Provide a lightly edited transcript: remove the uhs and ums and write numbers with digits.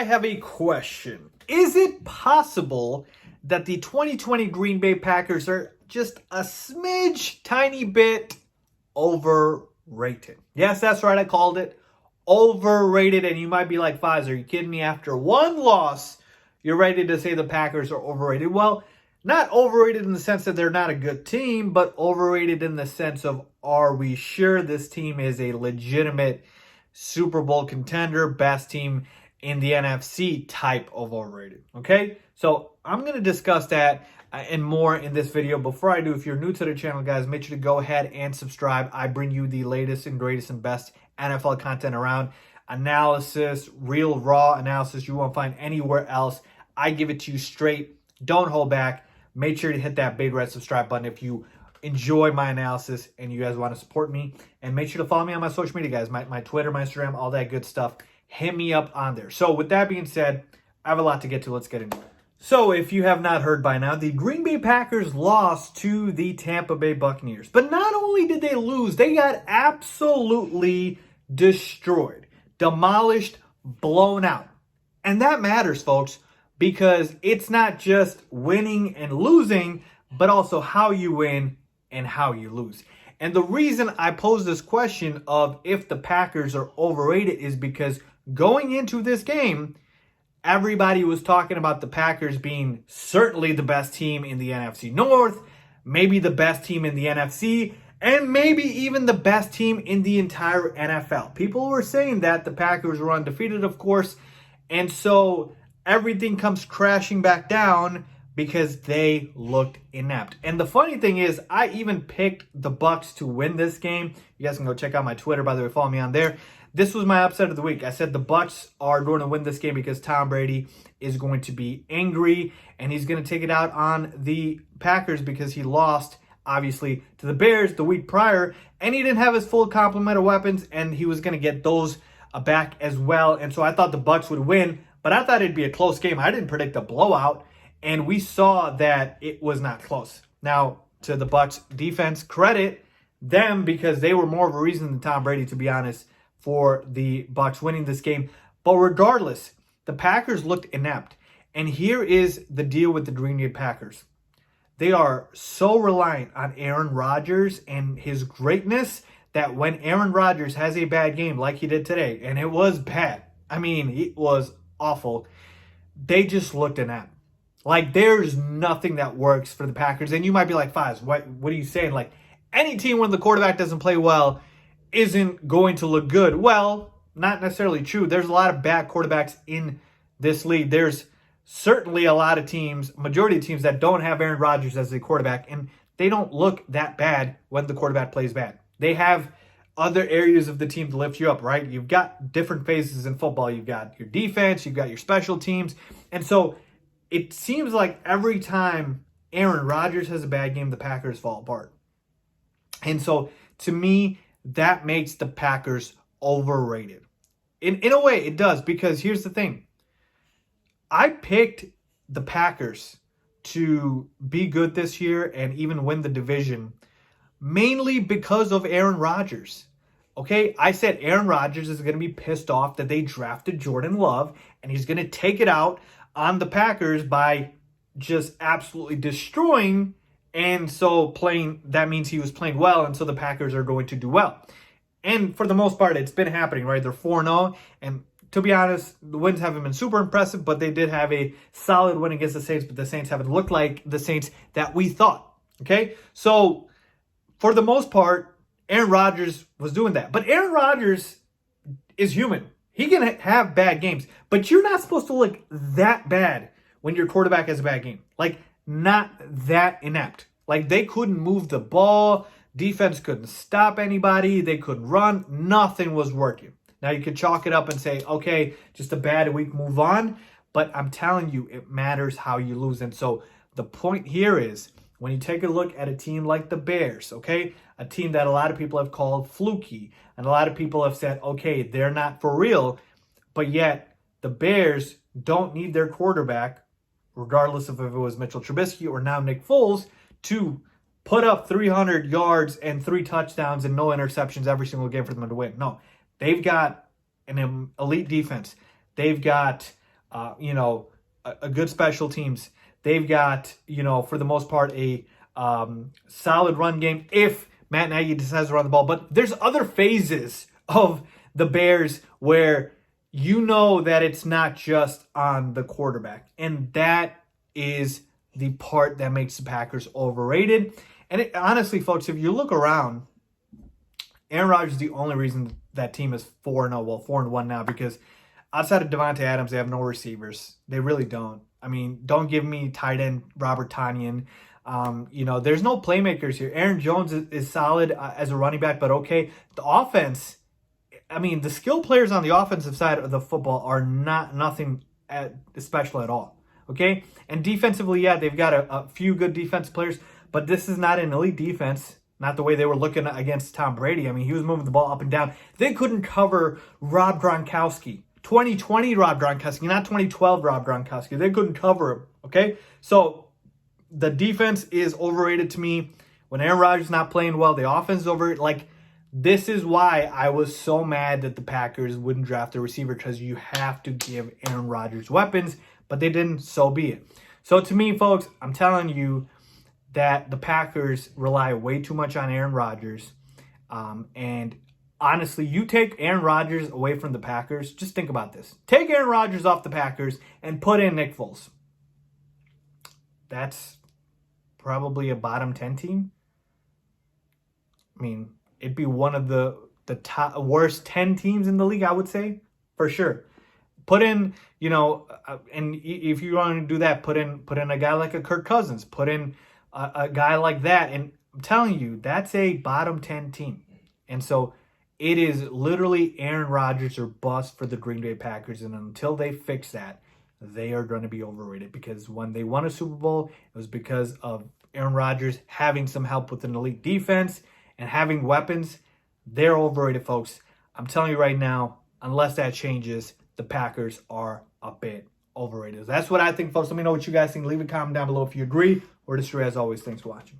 I have a question. Is it possible that the 2020 Green Bay Packers are just a smidge, tiny bit overrated? Yes, that's right. I called it overrated. And you might be like, Faiz, are you kidding me? After one loss, you're ready to say the Packers are overrated. Well, not overrated in the sense that they're not a good team, but overrated in the sense of, are we sure this team is a legitimate Super Bowl contender, best team in the NFC type of overrated? Okay, so I'm going to discuss that and more in this video. Before I do, if you're new to the channel, guys, make sure to go ahead and subscribe. I bring you the latest and greatest and best NFL content around. Analysis, real raw analysis you won't find anywhere else. I give it to you straight. Don't hold back. Make sure to hit that big red subscribe button if you enjoy my analysis and you guys want to support me. And make sure to follow me on my social media, guys. My Twitter, my Instagram, all that good stuff. Hit me up on there. So with that being said, I have a lot to get to. Let's get into it. So if you have not heard by now, the Green Bay Packers lost to the Tampa Bay Buccaneers. But not only did they lose, they got absolutely destroyed, demolished, blown out. And that matters, folks, because it's not just winning and losing, but also how you win and how you lose. And the reason I pose this question of if the Packers are overrated is because going into this game, everybody was talking about the Packers being certainly the best team in the NFC North, maybe the best team in the NFC, and maybe even the best team in the entire NFL. People were saying that the Packers were undefeated, of course, and so everything comes crashing back down because they looked inept. And the funny thing is, I even picked the Bucs to win this game. You guys can go check out my Twitter, by the way, follow me on there. This was my upset of the week. I said the Bucs are going to win this game because Tom Brady is going to be angry and he's going to take it out on the Packers because he lost, obviously, to the Bears the week prior, and he didn't have his full complement of weapons, and he was going to get those back as well. And so I thought the Bucs would win, but I thought it'd be a close game. I didn't predict a blowout, and we saw that it was not close. Now, to the Bucs defense, credit them because they were more of a reason than Tom Brady, to be honest, for the Bucs winning this game. But regardless, the Packers looked inept. And here is the deal with the Green Bay Packers. They are so reliant on Aaron Rodgers and his greatness that when Aaron Rodgers has a bad game like he did today, and it was bad, I mean, it was awful, they just looked inept. Like, there's nothing that works for the Packers. And you might be like, Faiz, what are you saying? Like, any team when the quarterback doesn't play well isn't going to look good. Well, not necessarily true. There's a lot of bad quarterbacks in this league. There's certainly a lot of teams, majority of teams, that don't have Aaron Rodgers as a quarterback, and they don't look that bad when the quarterback plays bad. They have other areas of the team to lift you up, right? You've got different phases in football. You've got your defense, you've got your special teams. And so it seems like every time Aaron Rodgers has a bad game, the Packers fall apart. And so to me, that makes the Packers overrated. In a way, it does, because here's the thing. I picked the Packers to be good this year and even win the division mainly because of Aaron Rodgers. Okay, I said Aaron Rodgers is going to be pissed off that they drafted Jordan Love, and he's going to take it out on the Packers by just absolutely destroying. And so that means he was playing well, and so the Packers are going to do well. And for the most part, it's been happening, right? They're 4-0, and to be honest, the wins haven't been super impressive, but they did have a solid win against the Saints, but the Saints haven't looked like the Saints that we thought, okay? So for the most part, Aaron Rodgers was doing that. But Aaron Rodgers is human. He can have bad games, but you're not supposed to look that bad when your quarterback has a bad game. Like, not that inept. Like, they couldn't move the ball. Defense couldn't stop anybody. They couldn't run. Nothing was working. Now, you could chalk it up and say, okay, just a bad week, move on. But I'm telling you, it matters how you lose. And so the point here is, when you take a look at a team like the Bears, okay, a team that a lot of people have called fluky, and a lot of people have said, okay, they're not for real, but yet the Bears don't need their quarterback, regardless of if it was Mitchell Trubisky or now Nick Foles, to put up 300 yards and 3 touchdowns and no interceptions every single game for them to win. No, they've got an elite defense. They've got a good special teams. They've got, for the most part, a solid run game if Matt Nagy decides to run the ball. But there's other phases of the Bears where that it's not just on the quarterback. And that is the part that makes the Packers overrated. And honestly, folks, if you look around, Aaron Rodgers is the only reason that team is 4-0. Well, 4-1 now, because outside of Devontae Adams, they have no receivers. They really don't. I mean, don't give me tight end Robert Tonyan. There's no playmakers here. Aaron Jones is solid as a running back, but okay. The offense, the skill players on the offensive side of the football are nothing special at all. Okay? And defensively, yeah, they've got a few good defense players, but this is not an elite defense. Not the way they were looking against Tom Brady. He was moving the ball up and down. They couldn't cover Rob Gronkowski. 2020 Rob Gronkowski, not 2012 Rob Gronkowski. They couldn't cover him, okay? So the defense is overrated to me. When Aaron Rodgers is not playing well, the offense is overrated. This is why I was so mad that the Packers wouldn't draft a receiver, because you have to give Aaron Rodgers weapons, but they didn't, so be it. So to me, folks, I'm telling you that the Packers rely way too much on Aaron Rodgers. And honestly, you take Aaron Rodgers away from the Packers, just think about this. Take Aaron Rodgers off the Packers and put in Nick Foles. That's probably a bottom 10 team. It'd be one of the top worst 10 teams in the league, I would say, for sure. Put in, and if you want to do that, put in a guy like a Kirk Cousins. Put in a guy like that. And I'm telling you, that's a bottom 10 team. And so it is literally Aaron Rodgers or bust for the Green Bay Packers. And until they fix that, they are going to be overrated, because when they won a Super Bowl, it was because of Aaron Rodgers having some help with an elite defense and having weapons. They're overrated, folks. I'm telling you right now, unless that changes, the Packers are a bit overrated. That's what I think, folks. Let me know what you guys think. Leave a comment down below if you agree or disagree. As always, thanks for watching.